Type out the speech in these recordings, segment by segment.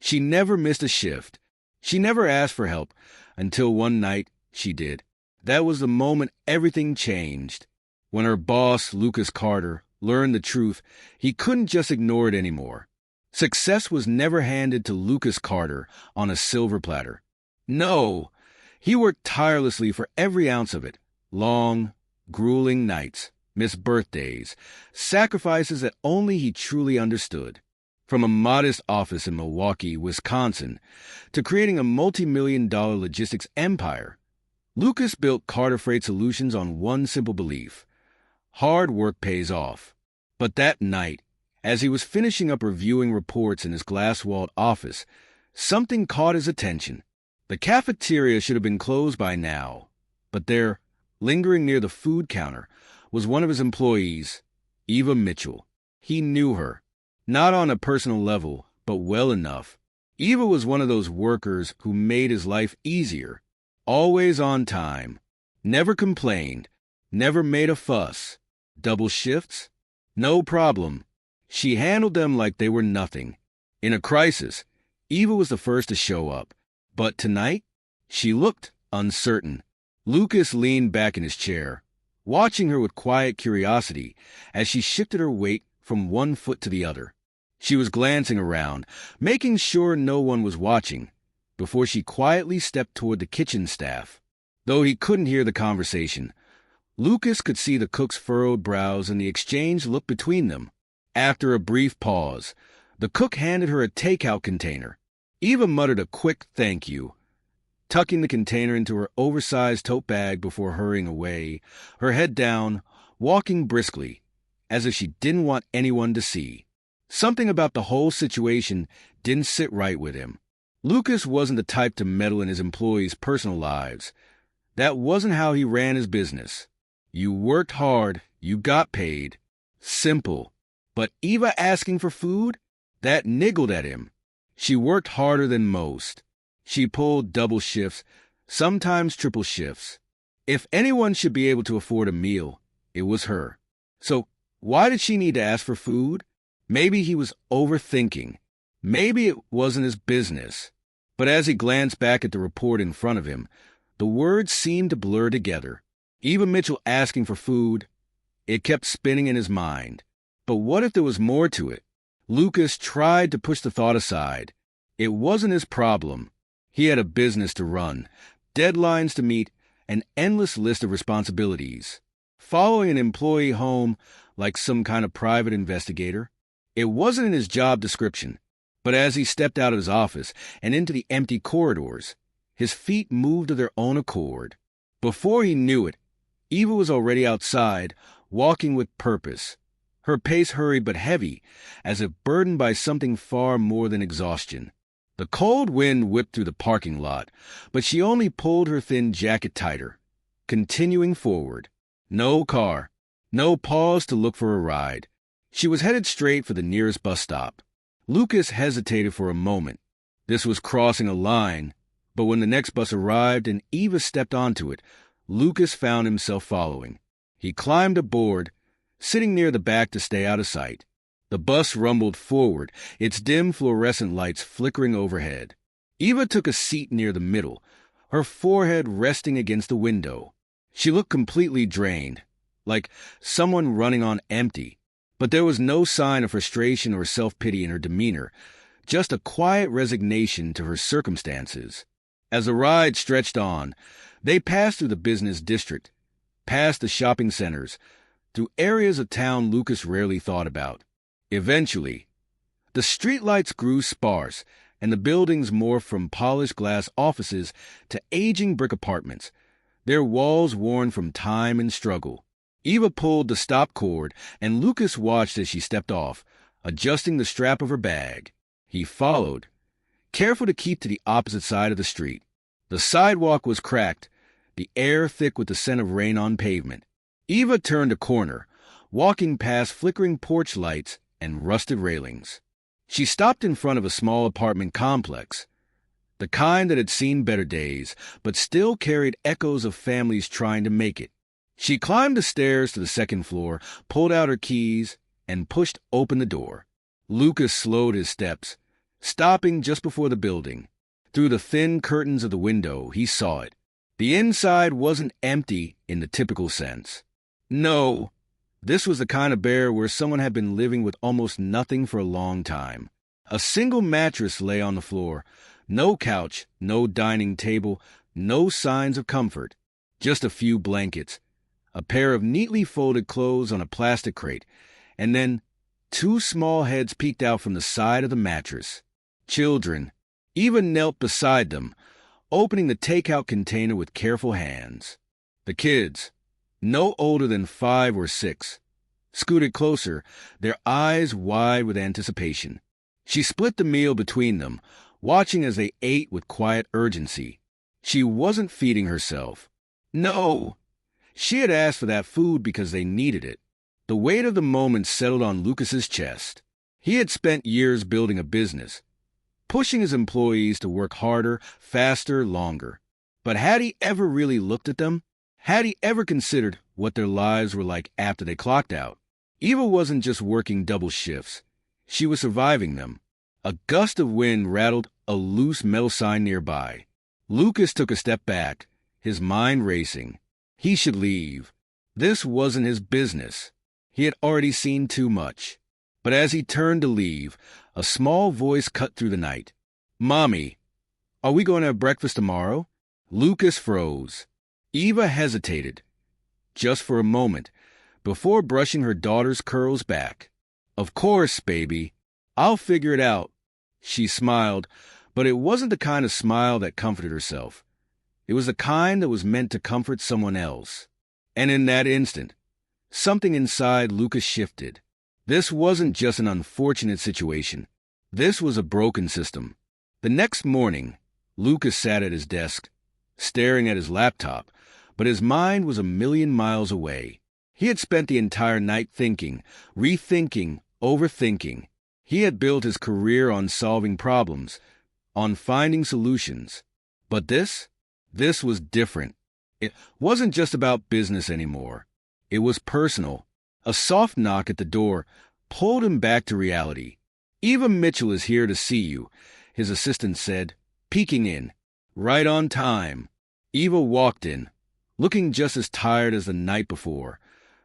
She never missed a shift. She never asked for help, until one night she did. That was the moment everything changed. When her boss, Lucas Carter, learned the truth, he couldn't just ignore it anymore. Success was never handed to Lucas Carter on a silver platter. No, he worked tirelessly for every ounce of it. Long, grueling nights, missed birthdays, sacrifices that only he truly understood. From a modest office in Milwaukee, Wisconsin, to creating a multi-million-dollar logistics empire, Lucas built Carter Freight Solutions on one simple belief: hard work pays off. But that night, as he was finishing up reviewing reports in his glass-walled office, something caught his attention. The cafeteria should have been closed by now, but there, lingering near the food counter, was one of his employees, Eva Mitchell. He knew her, not on a personal level, but well enough. Eva was one of those workers who made his life easier, always on time, never complained, never made a fuss. Double shifts? No problem. She handled them like they were nothing. In a crisis, Eva was the first to show up. But tonight, she looked uncertain. Lucas leaned back in his chair, watching her with quiet curiosity as she shifted her weight from one foot to the other. She was glancing around, making sure no one was watching, before she quietly stepped toward the kitchen staff. Though he couldn't hear the conversation, Lucas could see the cook's furrowed brows and the exchange look between them. After a brief pause, the cook handed her a takeout container. Eva muttered a quick thank you, tucking the container into her oversized tote bag before hurrying away, her head down, walking briskly, as if she didn't want anyone to see. Something about the whole situation didn't sit right with him. Lucas wasn't the type to meddle in his employees' personal lives. That wasn't how he ran his business. You worked hard, you got paid. Simple. But Eva asking for food? That niggled at him. She worked harder than most. She pulled double shifts, sometimes triple shifts. If anyone should be able to afford a meal, it was her. So why did she need to ask for food? Maybe he was overthinking. Maybe it wasn't his business. But as he glanced back at the report in front of him, the words seemed to blur together. Eva Mitchell asking for food. It kept spinning in his mind. But what if there was more to it? Lucas tried to push the thought aside. It wasn't his problem. He had a business to run, deadlines to meet, an endless list of responsibilities. Following an employee home like some kind of private investigator, it wasn't in his job description. But as he stepped out of his office and into the empty corridors, his feet moved of their own accord. Before he knew it, Eva was already outside, walking with purpose. Her pace hurried but heavy, as if burdened by something far more than exhaustion. The cold wind whipped through the parking lot, but she only pulled her thin jacket tighter, continuing forward. No car, no pause to look for a ride. She was headed straight for the nearest bus stop. Lucas hesitated for a moment. This was crossing a line, but when the next bus arrived and Eva stepped onto it, Lucas found himself following. He climbed aboard, sitting near the back to stay out of sight. The bus rumbled forward, its dim fluorescent lights flickering overhead. Eva took a seat near the middle, her forehead resting against the window. She looked completely drained, like someone running on empty. But there was no sign of frustration or self-pity in her demeanor, just a quiet resignation to her circumstances. As the ride stretched on, they passed through the business district, past the shopping centers, through areas of town Lucas rarely thought about. Eventually, the streetlights grew sparse, and the buildings morphed from polished glass offices to aging brick apartments, their walls worn from time and struggle. Eva pulled the stop cord, and Lucas watched as she stepped off, adjusting the strap of her bag. He followed, careful to keep to the opposite side of the street. The sidewalk was cracked, the air thick with the scent of rain on pavement. Eva turned a corner, walking past flickering porch lights and rusted railings. She stopped in front of a small apartment complex, the kind that had seen better days, but still carried echoes of families trying to make it. She climbed the stairs to the second floor, pulled out her keys, and pushed open the door. Lucas slowed his steps, stopping just before the building. Through the thin curtains of the window, he saw it. The inside wasn't empty in the typical sense. No, this was the kind of bear where someone had been living with almost nothing for a long time. A single mattress lay on the floor. No couch, no dining table, no signs of comfort. Just a few blankets, a pair of neatly folded clothes on a plastic crate, and then 2 small heads peeked out from the side of the mattress. Children. Eva knelt beside them, opening the takeout container with careful hands. The kids, no older than 5 or 6, scooted closer, their eyes wide with anticipation. She split the meal between them, watching as they ate with quiet urgency. She wasn't feeding herself. No! She had asked for that food because they needed it. The weight of the moment settled on Lucas's chest. He had spent years building a business, pushing his employees to work harder, faster, longer. But had he ever really looked at them? Had he ever considered what their lives were like after they clocked out? Eva wasn't just working double shifts. She was surviving them. A gust of wind rattled a loose metal sign nearby. Lucas took a step back, his mind racing. He should leave. This wasn't his business. He had already seen too much. But as he turned to leave, a small voice cut through the night. "Mommy, are we going to have breakfast tomorrow?" Lucas froze. Eva hesitated, just for a moment, before brushing her daughter's curls back. "Of course, baby. I'll figure it out." She smiled, but it wasn't the kind of smile that comforted herself. It was the kind that was meant to comfort someone else. And in that instant, something inside Lucas shifted. This wasn't just an unfortunate situation. This was a broken system. The next morning, Lucas sat at his desk, staring at his laptop, but his mind was a million miles away. He had spent the entire night thinking, rethinking, overthinking. He had built his career on solving problems, on finding solutions. But this was different. It wasn't just about business anymore. It was personal. A soft knock at the door pulled him back to reality. "Eva Mitchell is here to see you," his assistant said, peeking in. Right on time. Eva walked in, looking just as tired as the night before.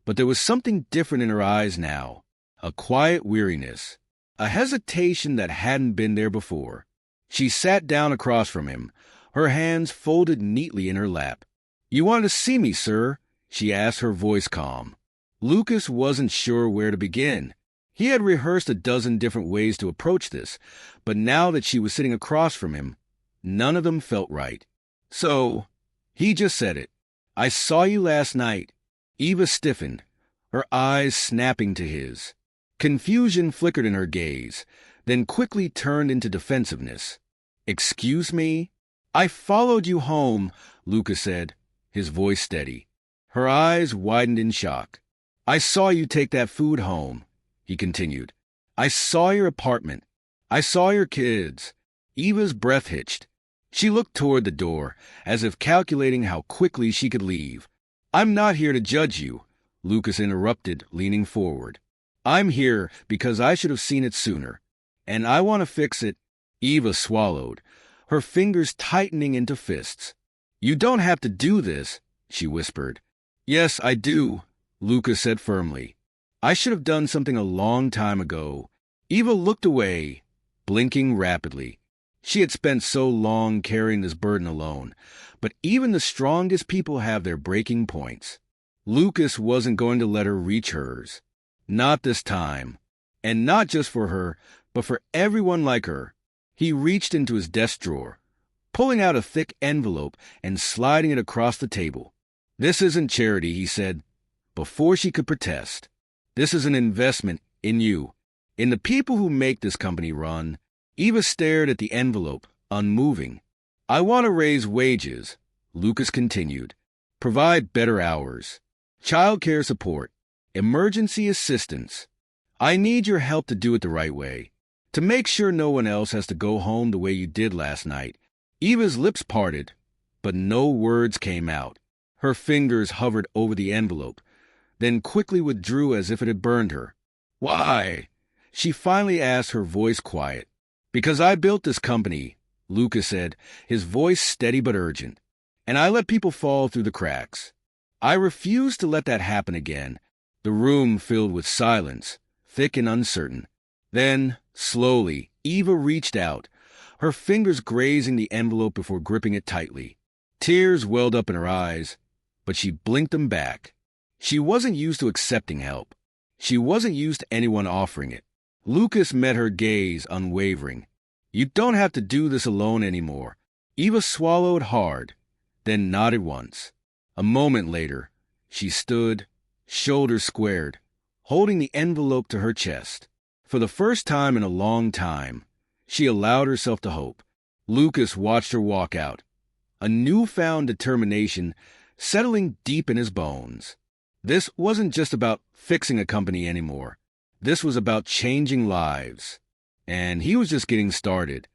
But there was something different in her eyes now. A quiet weariness. A hesitation that hadn't been there before. She sat down across from him, her hands folded neatly in her lap. "You wanted to see me, sir?" she asked, her voice calm. Lucas wasn't sure where to begin. He had rehearsed a dozen different ways to approach this, but now that she was sitting across from him, none of them felt right. So, he just said it. "I saw you last night." Eva stiffened, her eyes snapping to his. Confusion flickered in her gaze, then quickly turned into defensiveness. "Excuse me?" "I followed you home," Lucas said, his voice steady. Her eyes widened in shock. "I saw you take that food home," he continued. "I saw your apartment. I saw your kids." Eva's breath hitched. She looked toward the door, as if calculating how quickly she could leave. "I'm not here to judge you," Lucas interrupted, leaning forward. "I'm here because I should have seen it sooner, and I want to fix it." Eva swallowed, her fingers tightening into fists. "You don't have to do this," she whispered. "Yes, I do," Lucas said firmly. "I should have done something a long time ago." Eva looked away, blinking rapidly. She had spent so long carrying this burden alone, but even the strongest people have their breaking points. Lucas wasn't going to let her reach hers. Not this time. And not just for her, but for everyone like her. He reached into his desk drawer, pulling out a thick envelope and sliding it across the table. "This isn't charity," he said, before she could protest. "This is an investment in you, in the people who make this company run." Eva stared at the envelope, unmoving. "I want to raise wages," Lucas continued. "Provide better hours, childcare support, emergency assistance. I need your help to do it the right way, to make sure no one else has to go home the way you did last night." Eva's lips parted, but no words came out. Her fingers hovered over the envelope, then quickly withdrew as if it had burned her. "Why?" she finally asked, her voice quiet. Because I built this company, Lucas said, his voice steady but urgent. And I let people fall through the cracks. I refuse to let that happen again. The room filled with silence, thick and uncertain. Then, slowly, Eva reached out, her fingers grazing the envelope before gripping it tightly. Tears welled up in her eyes, but she blinked them back. She wasn't used to accepting help. She wasn't used to anyone offering it. Lucas met her gaze, unwavering. You don't have to do this alone anymore. Eva swallowed hard, then nodded once. A moment later, she stood, shoulders squared, holding the envelope to her chest. For the first time in a long time, she allowed herself to hope. Lucas watched her walk out, a newfound determination settling deep in his bones. This wasn't just about fixing a company anymore. This was about changing lives. And he was just getting started.